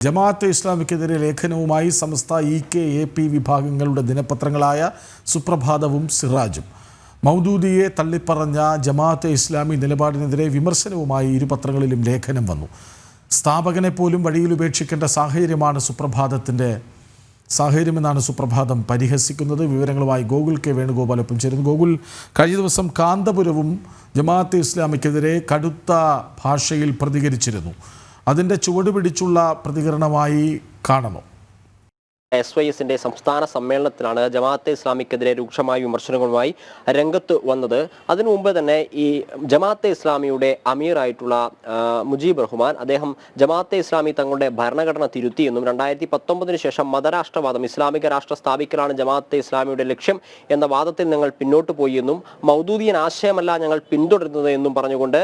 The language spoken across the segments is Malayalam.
ജമാഅത്തെ ഇസ്ലാമിക്കെതിരെ ലേഖനവുമായി സമസ്ത EK-AP വിഭാഗങ്ങളുടെ ദിനപത്രങ്ങളായ സുപ്രഭാതവും സിറാജും മൗദൂദിയെ തള്ളിപ്പറഞ്ഞ ജമാഅത്തെ ഇസ്ലാമി നിലപാടിനെതിരെ വിമർശനവുമായി ഇരു പത്രങ്ങളിലും ലേഖനം വന്നു. സ്ഥാപകനെ പോലും വഴിയിൽ ഉപേക്ഷിക്കേണ്ട സാഹചര്യമാണ് സുപ്രഭാതത്തിൻ്റെ സാഹചര്യമെന്നാണ് സുപ്രഭാതം പരിഹസിക്കുന്നത്. വിവരങ്ങളുമായി ഗോകുൽ K. വേണുഗോപാൽ ഒപ്പം ചേരുന്നു. ഗോകുൽ, കഴിഞ്ഞ ദിവസം കാന്തപുരവും ജമാഅത്തെ ഇസ്ലാമിക്കെതിരെ കടുത്ത ഭാഷയിൽ പ്രതികരിച്ചിരുന്നു. അതിൻ്റെ ചുവടുപിടിച്ചുള്ള പ്രതികരണമായി കാണണോ? SYSന്റെ സംസ്ഥാന സമ്മേളനത്തിലാണ് ജമാഅത്തെ ഇസ്ലാമിക്കെതിരെ രൂക്ഷമായ വിമർശനങ്ങളുമായി രംഗത്ത് വന്നത്. അതിനു മുമ്പ് തന്നെ ഈ ജമാഅത്തെ ഇസ്ലാമിയുടെ അമീറായിട്ടുള്ള മുജീബ് റഹ്മാൻ അദ്ദേഹം ജമാഅത്തെ ഇസ്ലാമി തങ്ങളുടെ ഭരണഘടന തിരുത്തിയെന്നും 2019 ശേഷം മതരാഷ്ട്രവാദം ഇസ്ലാമിക രാഷ്ട്രം സ്ഥാപിക്കലാണ് ജമാഅത്തെ ഇസ്ലാമിയുടെ ലക്ഷ്യം എന്ന വാദത്തിൽ ഞങ്ങൾ പിന്നോട്ട് പോയി എന്നും മൗദൂദിയൻ ആശയമല്ല ഞങ്ങൾ പിന്തുടരുന്നത് എന്നും പറഞ്ഞുകൊണ്ട്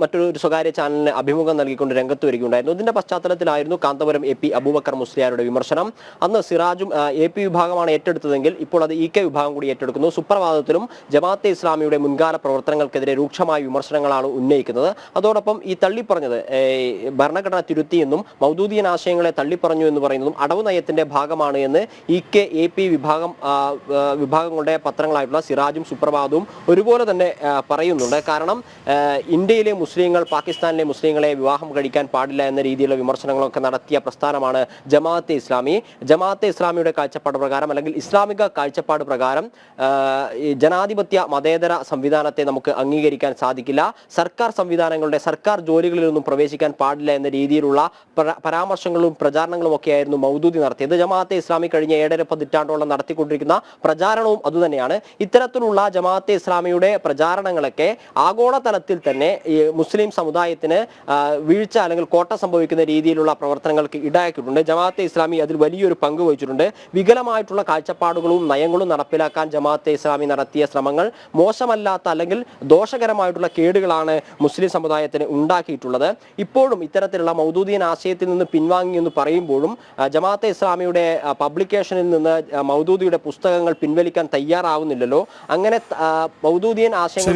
മറ്റൊരു സ്വകാര്യ ചാനലിന് അഭിമുഖം നൽകിക്കൊണ്ട് രംഗത്ത് വരികയുണ്ടായിരുന്നു. ഇതിന്റെ പശ്ചാത്തലത്തിലായിരുന്നു കാന്തപുരം AP അബൂബക്കർ മുസ്ലിയാരുടെ വിമർശനം. അന്ന് സിറാജും AP വിഭാഗമാണ് ഏറ്റെടുത്തതെങ്കിൽ ഇപ്പോൾ അത് EK വിഭാഗം കൂടി ഏറ്റെടുക്കുന്നു. സുപ്രഭാതത്തിലും ജമാഅത്തെ ഇസ്ലാമിയുടെ മുൻകാല പ്രവർത്തനങ്ങൾക്കെതിരെ രൂക്ഷമായ വിമർശനങ്ങളാണ് ഉന്നയിക്കുന്നത്. അതോടൊപ്പം ഈ തള്ളിപ്പറഞ്ഞത് ഭരണഘടന തിരുത്തിയെന്നും മൗദൂദിയൻ ആശയങ്ങളെ തള്ളിപ്പറഞ്ഞു എന്ന് പറയുന്നതും അടവ് നയത്തിന്റെ ഭാഗമാണ് എന്ന് EK-AP വിഭാഗങ്ങളുടെ പത്രങ്ങളായിട്ടുള്ള സിറാജും സുപ്രഭാതവും ഒരുപോലെ തന്നെ പറയുന്നുണ്ട്. കാരണം ഇന്ത്യയിലെ മുസ്ലിങ്ങൾ പാകിസ്ഥാനിലെ മുസ്ലിങ്ങളെ വിവാഹം കഴിക്കാൻ പാടില്ല എന്ന രീതിയിലുള്ള വിമർശനങ്ങളൊക്കെ നടത്തിയ പ്രസ്ഥാനമാണ് ജമാഅത്തെ ഇസ്ലാമി. ജമാഅത്തെ ഇസ്ലാമിയുടെ കാഴ്ചപ്പാട് പ്രകാരം അല്ലെങ്കിൽ ഇസ്ലാമിക കാഴ്ചപ്പാട് പ്രകാരം ജനാധിപത്യ മതേതര സംവിധാനത്തെ നമുക്ക് അംഗീകരിക്കാൻ സാധിക്കില്ല. സർക്കാർ സംവിധാനങ്ങളുടെ സർക്കാർ ജോലികളിലൊന്നും പ്രവേശിക്കാൻ പാടില്ല എന്ന രീതിയിലുള്ള പരാമർശങ്ങളും പ്രചാരണങ്ങളും ഒക്കെയായിരുന്നു മൗദൂദി നടത്തിയത്. ജമാഅത്തെ ഇസ്ലാമി കഴിഞ്ഞ 7.5 പതിറ്റാണ്ടോളം നടത്തിക്കൊണ്ടിരിക്കുന്ന പ്രചാരണവും അതുതന്നെയാണ്. ഇത്തരത്തിലുള്ള ജമാഅത്തെ ഇസ്ലാമിയുടെ പ്രചാരണങ്ങളൊക്കെ ആഗോളതലത്തിൽ തന്നെ മുസ്ലിം സമുദായത്തിന് വീഴ്ച അല്ലെങ്കിൽ കോട്ട സംഭവിക്കുന്ന രീതിയിലുള്ള പ്രവർത്തനങ്ങൾക്ക് ഇടയാക്കിയിട്ടുണ്ട്. ജമാഅത്തെ ഇസ്ലാമി അതിൽ വലിയൊരു പങ്ക് വഹിച്ചിട്ടുണ്ട്. വികലമായിട്ടുള്ള കാഴ്ചപ്പാടുകളും നയങ്ങളും നടപ്പിലാക്കാൻ ജമാഅത്തെ ഇസ്ലാമി നടത്തിയ ശ്രമങ്ങൾ മോശമല്ലാത്ത അല്ലെങ്കിൽ ദോഷകരമായിട്ടുള്ള കേടുകളാണ് മുസ്ലിം സമുദായത്തിന് ഉണ്ടാക്കിയിട്ടുള്ളത്. ഇപ്പോഴും ഇത്തരത്തിലുള്ള മൗദൂദിയൻ ആശയത്തിൽ നിന്ന് പിൻവാങ്ങി എന്ന് പറയുമ്പോഴും ജമാഅത്തെ ഇസ്ലാമിയുടെ പബ്ലിക്കേഷനിൽ നിന്ന് മൗദൂദിയുടെ പുസ്തകങ്ങൾ പിൻവലിക്കാൻ തയ്യാറാവുന്നില്ലല്ലോ. അങ്ങനെ മൗദൂദിയൻ ആശയങ്ങൾ